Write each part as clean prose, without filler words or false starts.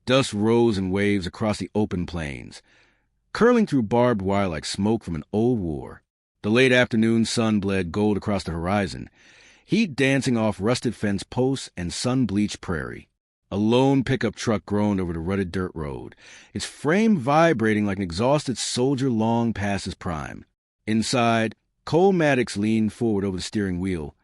Dust rose in waves across the open plains, curling through barbed wire like smoke from an old war. The late afternoon sun bled gold across the horizon, heat dancing off rusted fence posts and sun-bleached prairie. A lone pickup truck groaned over the rutted dirt road, its frame vibrating like an exhausted soldier long past his prime. Inside, Cole Maddox leaned forward over the steering wheel,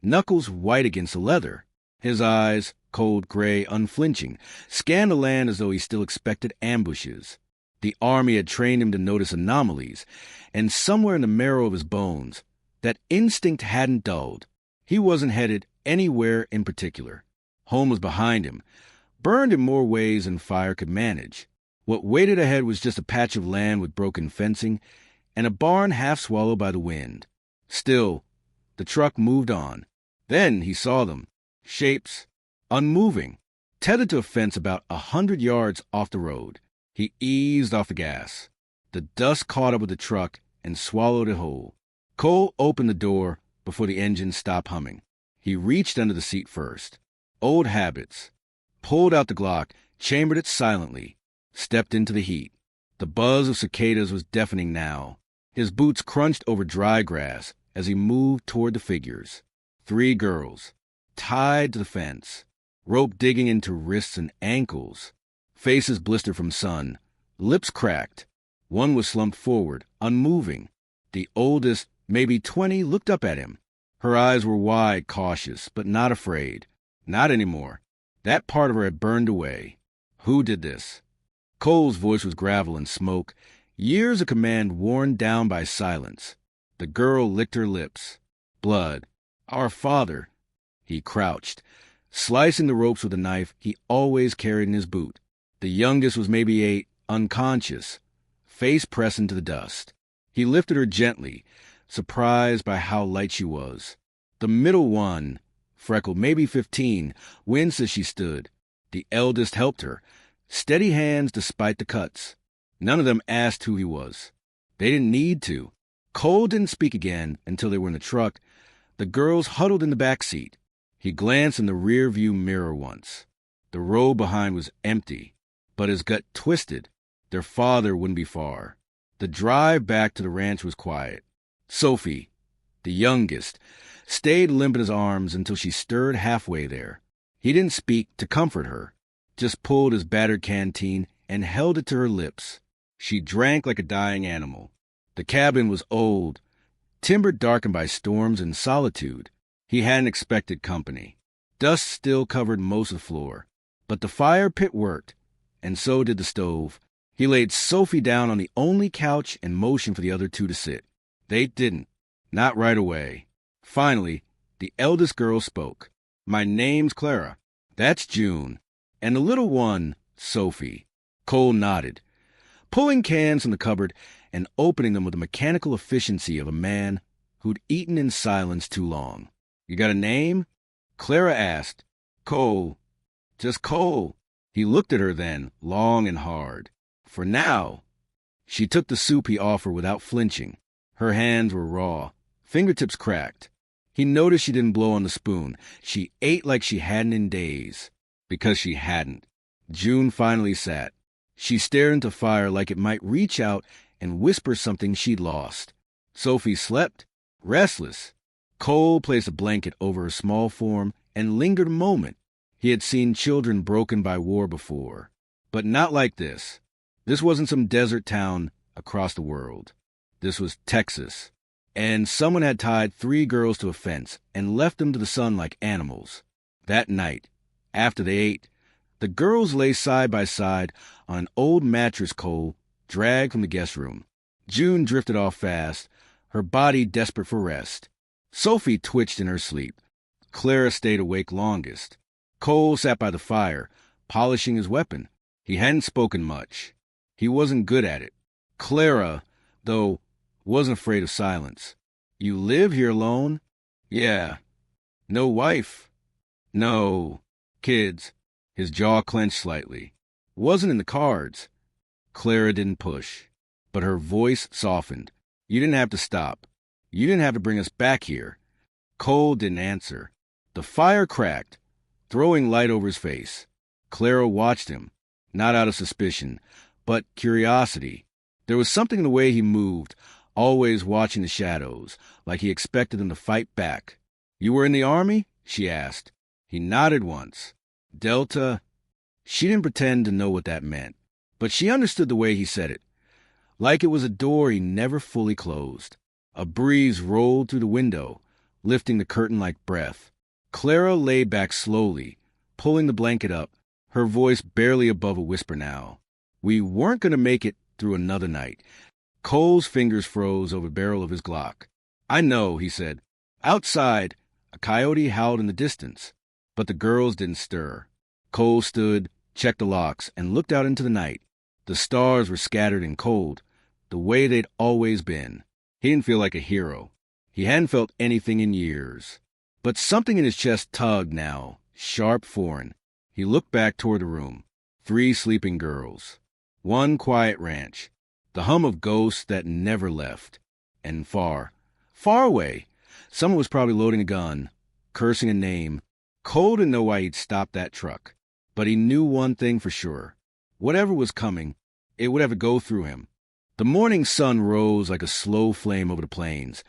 knuckles white against the leather. His eyes, cold gray, unflinching, scanned the land as though he still expected ambushes. The Army had trained him to notice anomalies, and somewhere in the marrow of his bones, that instinct hadn't dulled. He wasn't headed anywhere in particular. Home was behind him, burned in more ways than fire could manage. What waited ahead was just a patch of land with broken fencing and a barn half swallowed by the wind. Still, the truck moved on. Then he saw them, shapes, unmoving, tethered to a fence about 100 yards off the road. He eased off the gas. The dust caught up with the truck and swallowed it whole. Cole opened the door before the engine stopped humming. He reached under the seat first. Old habits. Pulled out the Glock, chambered it silently, stepped into the heat. The buzz of cicadas was deafening now. His boots crunched over dry grass as he moved toward the figures. 3 girls, tied to the fence, rope digging into wrists and ankles. Faces blistered from sun, lips cracked. One was slumped forward, unmoving. The oldest, maybe 20, looked up at him. Her eyes were wide, cautious, but not afraid. Not anymore. That part of her had burned away. Who did this? Cole's voice was gravel and smoke, years of command worn down by silence. The girl licked her lips. Blood. Our father. He crouched, slicing the ropes with a knife he always carried in his boot. The youngest was maybe 8, unconscious, face pressed into the dust. He lifted her gently, surprised by how light she was. The middle one, freckled, maybe 15, winced as she stood. The eldest helped her, steady hands despite the cuts. None of them asked who he was. They didn't need to. Cole didn't speak again until they were in the truck. The girls huddled in the back seat. He glanced in the rear-view mirror once. The road behind was empty, but his gut twisted. Their father wouldn't be far. The drive back to the ranch was quiet. Sophie, the youngest, stayed limp in his arms until she stirred halfway there. He didn't speak to comfort her, just pulled his battered canteen and held it to her lips. She drank like a dying animal. The cabin was old, timber darkened by storms and solitude. He hadn't expected company. Dust still covered most of the floor, but the fire pit worked, and so did the stove. He laid Sophie down on the only couch and motioned for the other 2 to sit. They didn't. Not right away. Finally, the eldest girl spoke. "My name's Clara. That's June. And the little one, Sophie." Cole nodded, pulling cans from the cupboard and opening them with the mechanical efficiency of a man who'd eaten in silence too long. "You got a name?" Clara asked. "Cole. Just Cole." He looked at her then, long and hard. "For now." She took the soup he offered without flinching. Her hands were raw, fingertips cracked. He noticed she didn't blow on the spoon. She ate like she hadn't in days. Because she hadn't. June finally sat. She stared into fire like it might reach out and whisper something she'd lost. Sophie slept, restless. Cole placed a blanket over her small form and lingered a moment. He had seen children broken by war before, but not like this. This wasn't some desert town across the world. This was Texas. And someone had tied 3 girls to a fence and left them to the sun like animals. That night, after they ate, the girls lay side by side on an old mattress Cole dragged from the guest room. June drifted off fast, her body desperate for rest. Sophie twitched in her sleep. Clara stayed awake longest. Cole sat by the fire, polishing his weapon. He hadn't spoken much. He wasn't good at it. Clara, though, wasn't afraid of silence. "You live here alone?" "Yeah." "No wife?" "No." "Kids?" His jaw clenched slightly. "Wasn't in the cards." Clara didn't push, but her voice softened. "You didn't have to stop. You didn't have to bring us back here." Cole didn't answer. The fire cracked, throwing light over his face. Clara watched him. not out of suspicion, but curiosity. There was something in the way he moved, always watching the shadows, like he expected them to fight back. "You were in the army?" she asked. He nodded once. "Delta?" She didn't pretend to know what that meant, but she understood the way he said it, like it was a door he never fully closed. A breeze rolled through the window, lifting the curtain like breath. Clara lay back slowly, pulling the blanket up, her voice barely above a whisper now. "We weren't going to make it through another night." Cole's fingers froze over the barrel of his Glock. "I know," he said. Outside, a coyote howled in the distance, but the girls didn't stir. Cole stood, checked the locks, and looked out into the night. The stars were scattered and cold, the way they'd always been. He didn't feel like a hero. He hadn't felt anything in years. But something in his chest tugged now, sharp, foreign. He looked back toward the room. 3 sleeping girls. 1 quiet ranch. The hum of ghosts that never left. And far, far away, someone was probably loading a gun, cursing a name. Cole didn't know why he'd stopped that truck. But he knew one thing for sure. Whatever was coming, it would have to go through him. The morning sun rose like a slow flame over the plains,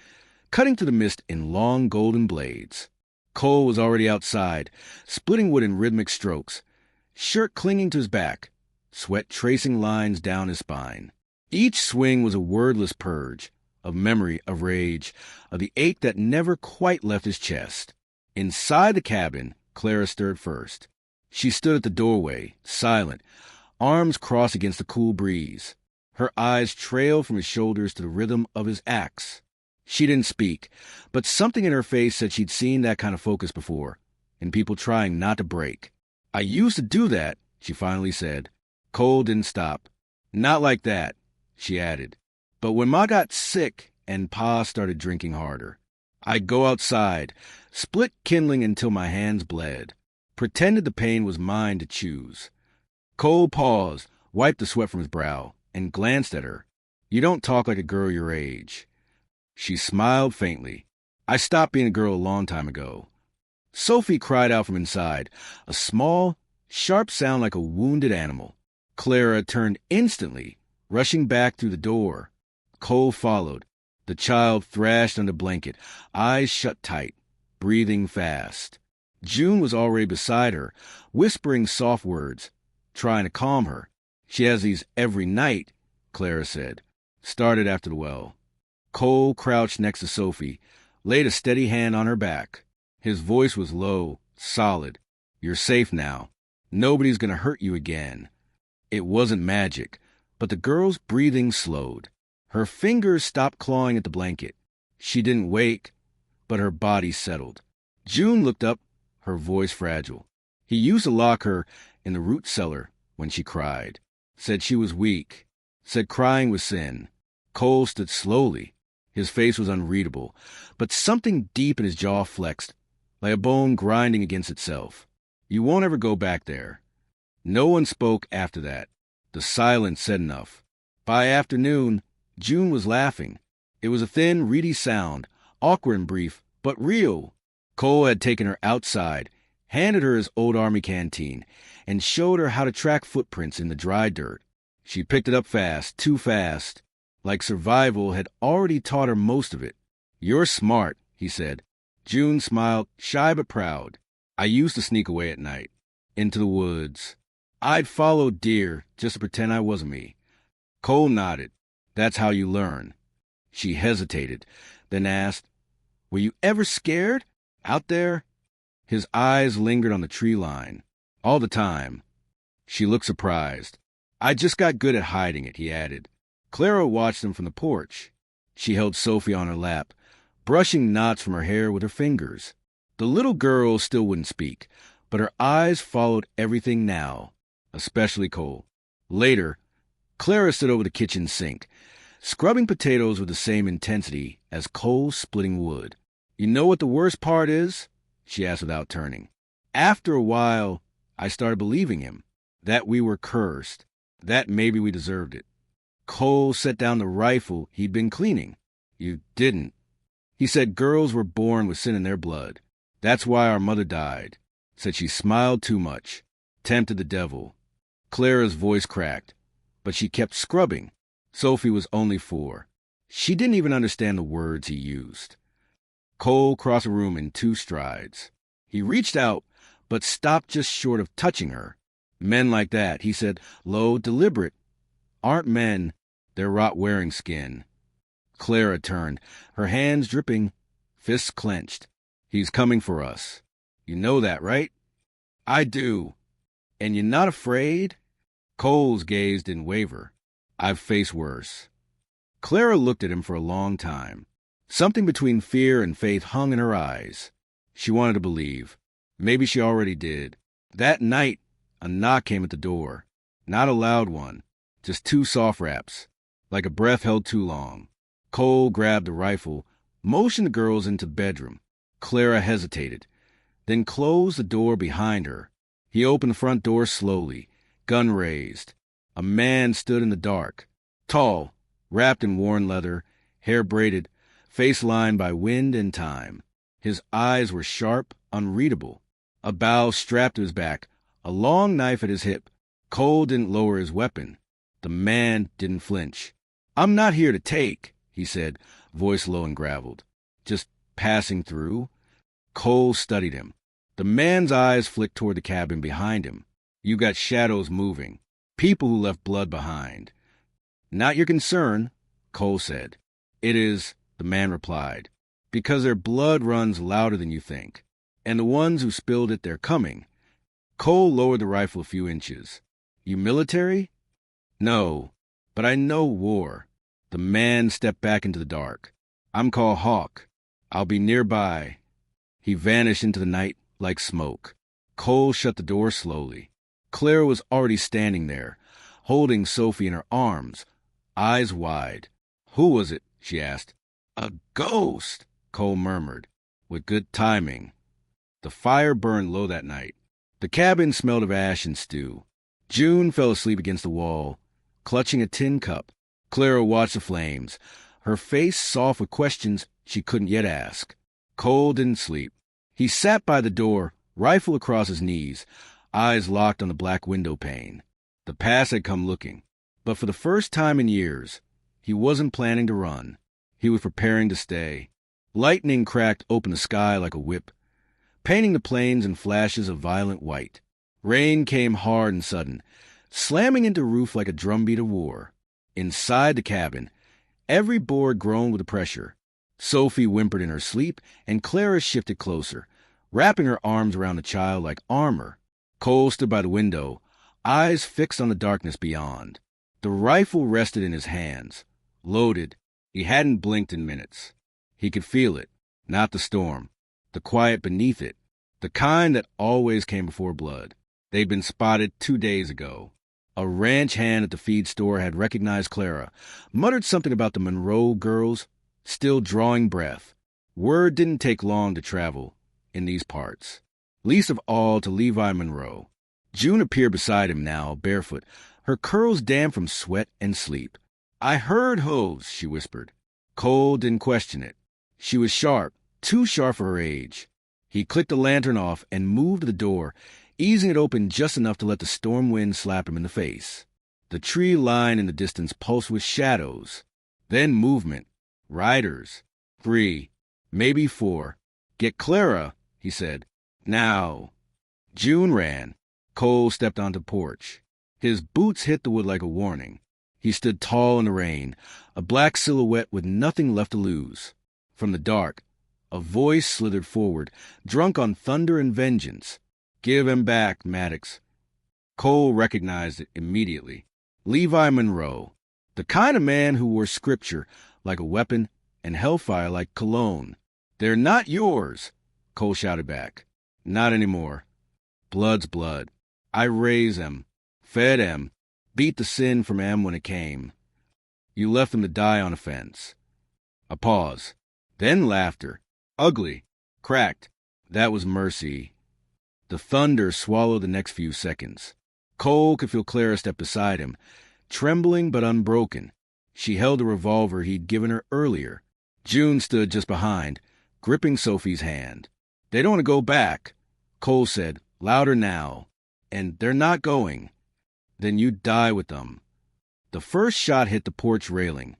cutting through the mist in long golden blades. Cole was already outside, splitting wood in rhythmic strokes, shirt clinging to his back, sweat tracing lines down his spine. Each swing was a wordless purge, of memory, of rage, of the ache that never quite left his chest. Inside the cabin, Clara stirred first. She stood at the doorway, silent, arms crossed against the cool breeze. Her eyes trailed from his shoulders to the rhythm of his axe. She didn't speak, but something in her face said she'd seen that kind of focus before, in people trying not to break. "I used to do that," she finally said. Cole didn't stop. "Not like that," she added. "But when Ma got sick and Pa started drinking harder, I'd go outside, split kindling until my hands bled, pretended the pain was mine to choose." Cole paused, wiped the sweat from his brow, and glanced at her. "You don't talk like a girl your age." She smiled faintly. "I stopped being a girl a long time ago." Sophie cried out from inside, a small, sharp sound like a wounded animal. Clara turned instantly, rushing back through the door. Cole followed. The child thrashed under blanket, eyes shut tight, breathing fast. June was already beside her, whispering soft words, trying to calm her. "She has these every night," Clara said. Started after the well. Cole crouched next to Sophie, laid a steady hand on her back. His voice was low, solid. "You're safe now. Nobody's going to hurt you again." It wasn't magic, but the girl's breathing slowed. Her fingers stopped clawing at the blanket. She didn't wake, but her body settled. June looked up, her voice fragile. "He used to lock her in the root cellar when she cried. Said she was weak. Said crying was sin." Cole stood slowly. His face was unreadable, but something deep in his jaw flexed, like a bone grinding against itself. "You won't ever go back there." No one spoke after that. The silence said enough. By afternoon, June was laughing. It was a thin, reedy sound, awkward and brief, but real. Cole had taken her outside, handed her his old army canteen, and showed her how to track footprints in the dry dirt. She picked it up fast, too fast, like survival had already taught her most of it. "You're smart," he said. June smiled, shy but proud. "I used to sneak away at night, into the woods. I'd follow deer just to pretend I wasn't me." Cole nodded. "That's how you learn." She hesitated, then asked, "Were you ever scared? Out there?" His eyes lingered on the tree line. "All the time." She looked surprised. "I just got good at hiding it," he added. Clara watched them from the porch. She held Sophie on her lap, brushing knots from her hair with her fingers. The little girl still wouldn't speak, but her eyes followed everything now, especially Cole. Later, Clara stood over the kitchen sink, scrubbing potatoes with the same intensity as Cole splitting wood. "You know what the worst part is?" she asked without turning. "After a while, I started believing him, that we were cursed, that maybe we deserved it." Cole set down the rifle he'd been cleaning. "You didn't." He said girls were born with sin in their blood. That's why our mother died. Said she smiled too much, tempted the devil. Clara's voice cracked, but she kept scrubbing. Sophie was only 4. She didn't even understand the words he used. Cole crossed the room in 2 strides. He reached out, but stopped just short of touching her. Men like that, he said, low, deliberate, aren't men. They're rot-wearing skin. Clara turned, her hands dripping, fists clenched. He's coming for us. You know that, right? I do. And you're not afraid? Cole's gaze didn't waver. I've faced worse. Clara looked at him for a long time. Something between fear and faith hung in her eyes. She wanted to believe. Maybe she already did. That night, a knock came at the door. Not a loud one, just 2 soft raps, like a breath held too long. Cole grabbed the rifle, motioned the girls into the bedroom. Clara hesitated, then closed the door behind her. He opened the front door slowly, gun raised. A man stood in the dark, tall, wrapped in worn leather, hair braided, face lined by wind and time. His eyes were sharp, unreadable. A bow strapped to his back, a long knife at his hip. Cole didn't lower his weapon. The man didn't flinch. I'm not here to take, he said, voice low and graveled. Just passing through. Cole studied him. The man's eyes flicked toward the cabin behind him. You got shadows moving. People who left blood behind. Not your concern, Cole said. It is, the man replied, because their blood runs louder than you think. And the ones who spilled it, they're coming. Cole lowered the rifle a few inches. You military? No, but I know war. The man stepped back into the dark. I'm called Hawk. I'll be nearby. He vanished into the night like smoke. Cole shut the door slowly. Clara was already standing there, holding Sophie in her arms, eyes wide. Who was it? She asked. A ghost, Cole murmured, with good timing. The fire burned low that night. The cabin smelled of ash and stew. June fell asleep against the wall, clutching a tin cup. Clara watched the flames, her face soft with questions she couldn't yet ask. Cole didn't sleep. He sat by the door, rifle across his knees, eyes locked on the black window pane. The past had come looking, but for the first time in years, he wasn't planning to run. He was preparing to stay. Lightning cracked open the sky like a whip, painting the plains in flashes of violent white. Rain came hard and sudden, slamming into the roof like a drumbeat of war. Inside the cabin, every board groaned with the pressure. Sophie whimpered in her sleep, and Clara shifted closer, wrapping her arms around the child like armor. Cole stood by the window, eyes fixed on the darkness beyond. The rifle rested in his hands, loaded. He hadn't blinked in minutes. He could feel it, not the storm, the quiet beneath it, the kind that always came before blood. They'd been spotted 2 days ago. A ranch hand at the feed store had recognized Clara, muttered something about the Monroe girls, still drawing breath. Word didn't take long to travel in these parts, least of all to Levi Monroe. June appeared beside him now, barefoot, her curls damp from sweat and sleep. I heard hoes, she whispered. Cole didn't question it. She was sharp, too sharp for her age. He clicked the lantern off and moved to the door, easing it open just enough to let the storm wind slap him in the face. The tree line in the distance pulsed with shadows. Then movement. Riders. 3, maybe 4. Get Clara, he said. Now. June ran. Cole stepped onto the porch. His boots hit the wood like a warning. He stood tall in the rain, a black silhouette with nothing left to lose. From the dark, a voice slithered forward, drunk on thunder and vengeance. Give him back, Maddox. Cole recognized it immediately. Levi Monroe, the kind of man who wore scripture like a weapon and hellfire like cologne. They're not yours, Cole shouted back. Not anymore. Blood's blood. I raised them, fed them, beat the sin from them when it came. You left them to die on a fence. A pause. Then laughter. Ugly. Cracked. That was mercy. The thunder swallowed the next few seconds. Cole could feel Clara step beside him, trembling but unbroken. She held the revolver he'd given her earlier. June stood just behind, gripping Sophie's hand. They don't want to go back, Cole said, louder now. And they're not going. then you die with them. The first shot hit the porch railing,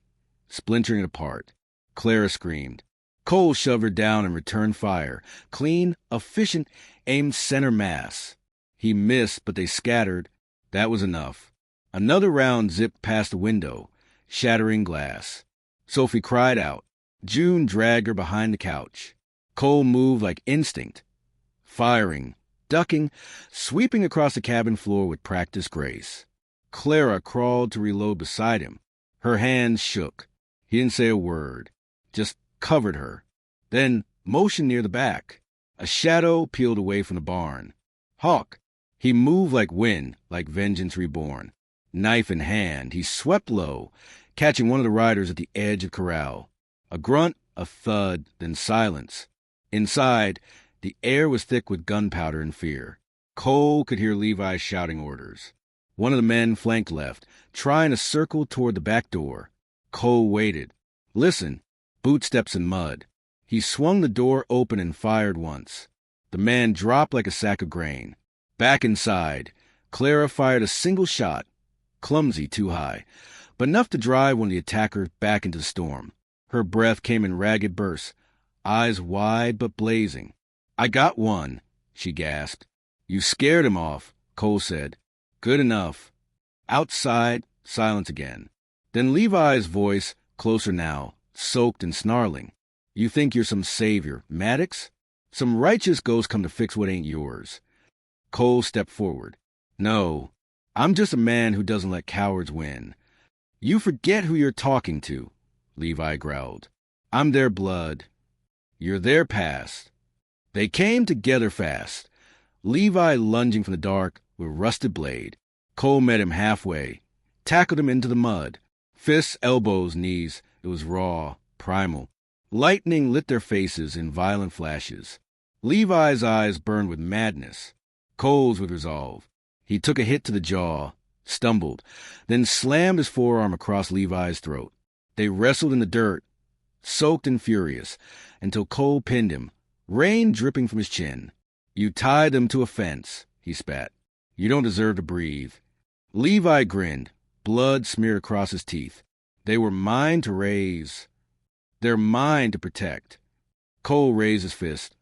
splintering it apart. Clara screamed. Cole shoved her down and returned fire. Clean, efficient, aimed center mass. He missed, but they scattered. That was enough. Another round zipped past the window, shattering glass. Sophie cried out. June dragged her behind the couch. Cole moved like instinct, firing, ducking, sweeping across the cabin floor with practiced grace. Clara crawled to reload beside him. Her hands shook. He didn't say a word, just covered her. Then motioned near the back. A shadow peeled away from the barn. Hawk. He moved like wind, like vengeance reborn. Knife in hand, he swept low, catching one of the riders at the edge of corral. A grunt, a thud, then silence. Inside, the air was thick with gunpowder and fear. Cole could hear Levi shouting orders. One of the men flanked left, trying to circle toward the back door. Cole waited. Listen. Boot steps in mud. He swung the door open and fired once. The man dropped like a sack of grain. Back inside, Clara fired a single shot, clumsy too high, but enough to drive one of the attackers back into the storm. Her breath came in ragged bursts, eyes wide but blazing. I got one, she gasped. You scared him off, Cole said. Good enough. Outside, silence again. Then Levi's voice, closer now, soaked and snarling. You think you're some savior, Maddox? Some righteous ghost come to fix what ain't yours. Cole stepped forward. No, I'm just a man who doesn't let cowards win. You forget who you're talking to, Levi growled. I'm their blood. You're their past. They came together fast. Levi lunging from the dark with rusted blade. Cole met him halfway, tackled him into the mud. Fists, elbows, knees. It was raw, primal. Lightning lit their faces in violent flashes. Levi's eyes burned with madness. Cole's with resolve. He took a hit to the jaw, stumbled, then slammed his forearm across Levi's throat. They wrestled in the dirt, soaked and furious, until Cole pinned him, rain dripping from his chin. You tied them to a fence, he spat. You don't deserve to breathe. Levi grinned, blood smeared across his teeth. They were mine to raise. They're mine to protect. Cole raised his fist,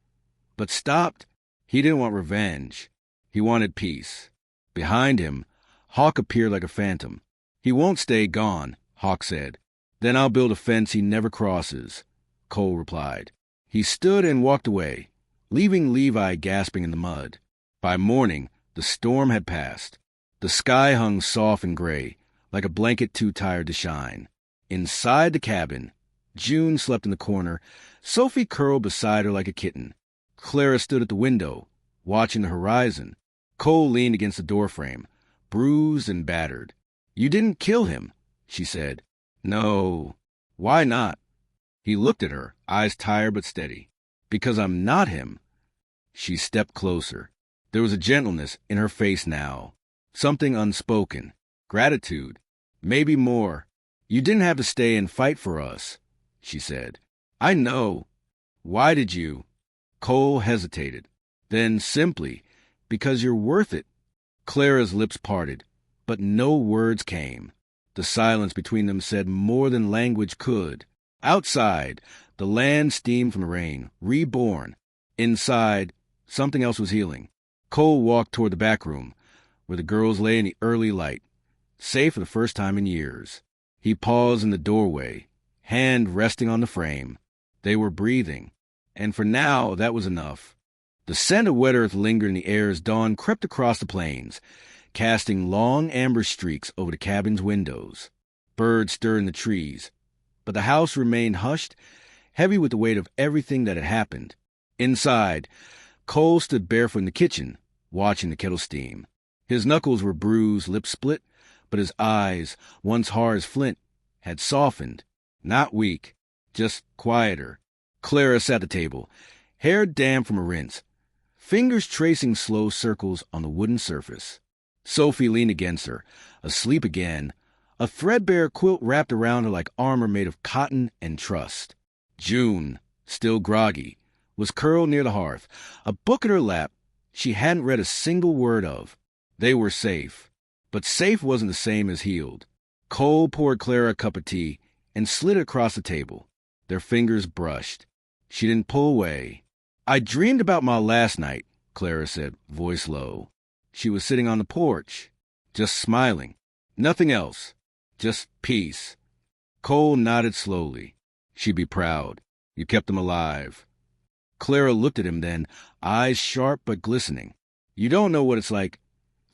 but stopped. He didn't want revenge. He wanted peace. Behind him, Hawk appeared like a phantom. He won't stay gone, Hawk said. Then I'll build a fence he never crosses, Cole replied. He stood and walked away, leaving Levi gasping in the mud. By morning, the storm had passed. The sky hung soft and gray, like a blanket too tired to shine. Inside the cabin, June slept in the corner. Sophie curled beside her like a kitten. Clara stood at the window, watching the horizon. Cole leaned against the doorframe, bruised and battered. You didn't kill him, she said. No. Why not? He looked at her, eyes tired but steady. Because I'm not him. She stepped closer. There was a gentleness in her face now. Something unspoken. Gratitude. Maybe more. You didn't have to stay and fight for us, she said. I know. Why did you? Cole hesitated. Then simply, because you're worth it. Clara's lips parted, but no words came. The silence between them said more than language could. Outside, the land steamed from the rain, reborn. Inside, something else was healing. Cole walked toward the back room, where the girls lay in the early light, safe for the first time in years. He paused in the doorway, hand resting on the frame. They were breathing, and for now that was enough. The scent of wet earth lingered in the air as dawn crept across the plains, casting long amber streaks over the cabin's windows. Birds stirred in the trees, but the house remained hushed, heavy with the weight of everything that had happened. Inside, Cole stood barefoot in the kitchen, watching the kettle steam. His knuckles were bruised, lips split, but his eyes, once hard as flint, had softened. Not weak, just quieter. Clara sat at the table, hair damp from a rinse, fingers tracing slow circles on the wooden surface. Sophie leaned against her, asleep again, a threadbare quilt wrapped around her like armor made of cotton and trust. June, still groggy, was curled near the hearth, a book in her lap she hadn't read a single word of. They were safe. But safe wasn't the same as healed. Cole poured Clara a cup of tea and slid it across the table. Their fingers brushed. She didn't pull away. "I dreamed about Ma last night," Clara said, voice low. She was sitting on the porch, just smiling. Nothing else. Just peace. Cole nodded slowly. She'd be proud. You kept them alive. Clara looked at him then, eyes sharp but glistening. "You don't know what it's like,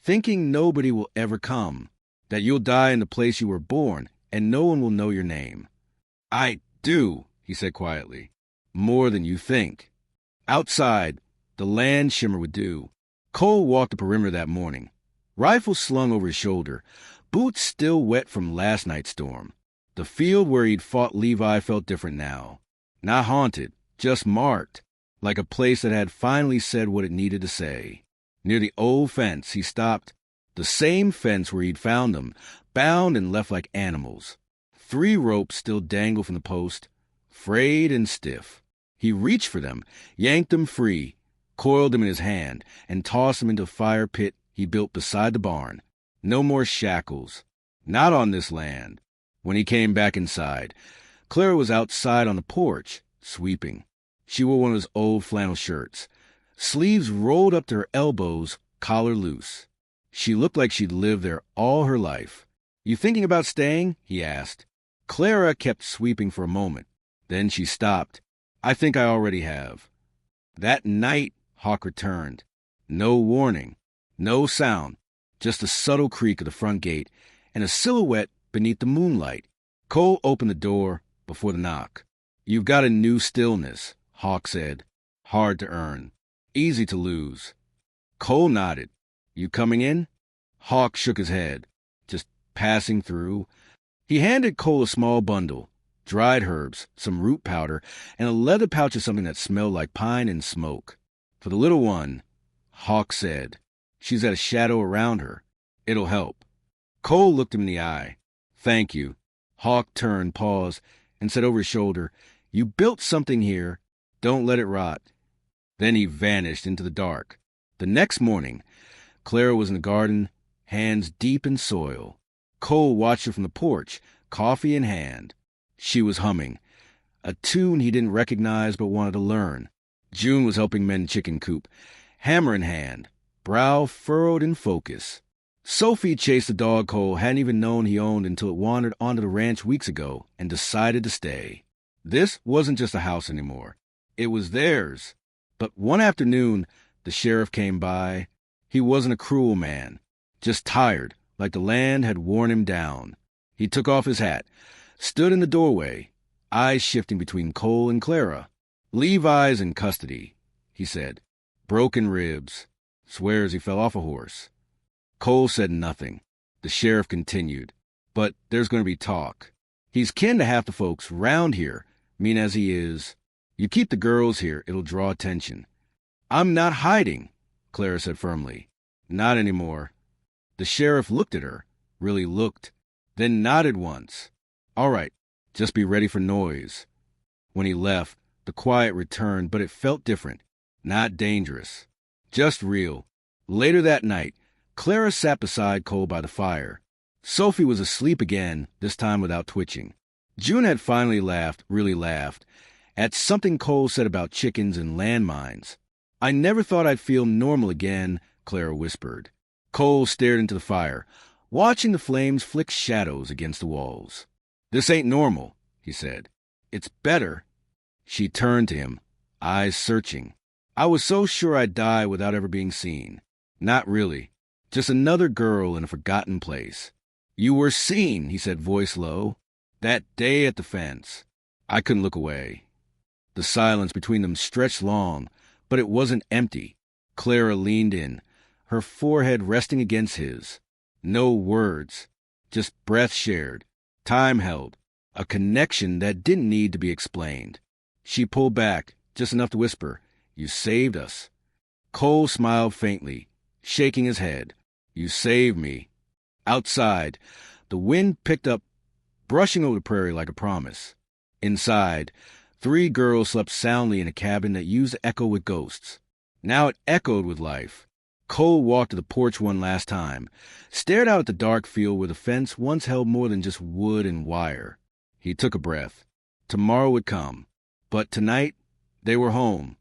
thinking nobody will ever come, that you'll die in the place you were born, and no one will know your name." "I do," he said quietly. "More than you think." Outside, the land shimmered with dew. Cole walked the perimeter that morning, rifle slung over his shoulder, boots still wet from last night's storm. The field where he'd fought Levi felt different now. Not haunted, just marked, like a place that had finally said what it needed to say. Near the old fence, he stopped, the same fence where he'd found them, bound and left like animals. 3 ropes still dangled from the post, frayed and stiff. He reached for them, yanked them free, coiled them in his hand, and tossed them into a fire pit he built beside the barn. No more shackles. Not on this land. When he came back inside, Clara was outside on the porch, sweeping. She wore one of those old flannel shirts, sleeves rolled up to her elbows, collar loose. She looked like she'd lived there all her life. "You thinking about staying?" he asked. Clara kept sweeping for a moment. Then she stopped. "I think I already have." That night, Hawk returned. No warning, no sound, just the subtle creak of the front gate and a silhouette beneath the moonlight. Cole opened the door before the knock. "You've got a new stillness," Hawk said. "Hard to earn. Easy to lose." Cole nodded. "You coming in?" Hawk shook his head. "Just passing through." He handed Cole a small bundle, dried herbs, some root powder, and a leather pouch of something that smelled like pine and smoke. "For the little one," Hawk said. "She's got a shadow around her. It'll help." Cole looked him in the eye. "Thank you." Hawk turned, paused, and said over his shoulder, "You built something here. Don't let it rot." Then he vanished into the dark. The next morning, Clara was in the garden, hands deep in soil. Cole watched her from the porch, coffee in hand. She was humming, a tune he didn't recognize but wanted to learn. June was helping mend chicken coop, hammer in hand, brow furrowed in focus. Sophie chased the dog Cole hadn't even known he owned until it wandered onto the ranch weeks ago and decided to stay. This wasn't just a house anymore. It was theirs. But one afternoon, the sheriff came by. He wasn't a cruel man, just tired, like the land had worn him down. He took off his hat, stood in the doorway, eyes shifting between Cole and Clara. "Levi's in custody," he said. "Broken ribs. Swears he fell off a horse." Cole said nothing. The sheriff continued. "But there's going to be talk. He's kin to half the folks round here, mean as he is. You keep the girls here, it'll draw attention." "I'm not hiding," Clara said firmly. "Not anymore." The sheriff looked at her, really looked, then nodded once. "All right, just be ready for noise." When he left, the quiet returned, but it felt different. Not dangerous. Just real. Later that night, Clara sat beside Cole by the fire. Sophie was asleep again, this time without twitching. June had finally laughed, really laughed, at something Cole said about chickens and landmines. "I never thought I'd feel normal again," Clara whispered. Cole stared into the fire, watching the flames flick shadows against the walls. "This ain't normal," he said. "It's better." She turned to him, eyes searching. "I was so sure I'd die without ever being seen. Not really. Just another girl in a forgotten place." "You were seen," he said, voice low. "That day at the fence." I couldn't look away. The silence between them stretched long, but it wasn't empty. Clara leaned in, her forehead resting against his. No words, just breath shared, time held, a connection that didn't need to be explained. She pulled back, just enough to whisper, "You saved us." Cole smiled faintly, shaking his head. "You saved me." Outside, the wind picked up, brushing over the prairie like a promise. Inside, 3 girls slept soundly in a cabin that used to echo with ghosts. Now it echoed with life. Cole walked to the porch one last time, stared out at the dark field where the fence once held more than just wood and wire. He took a breath. Tomorrow would come. But tonight, they were home.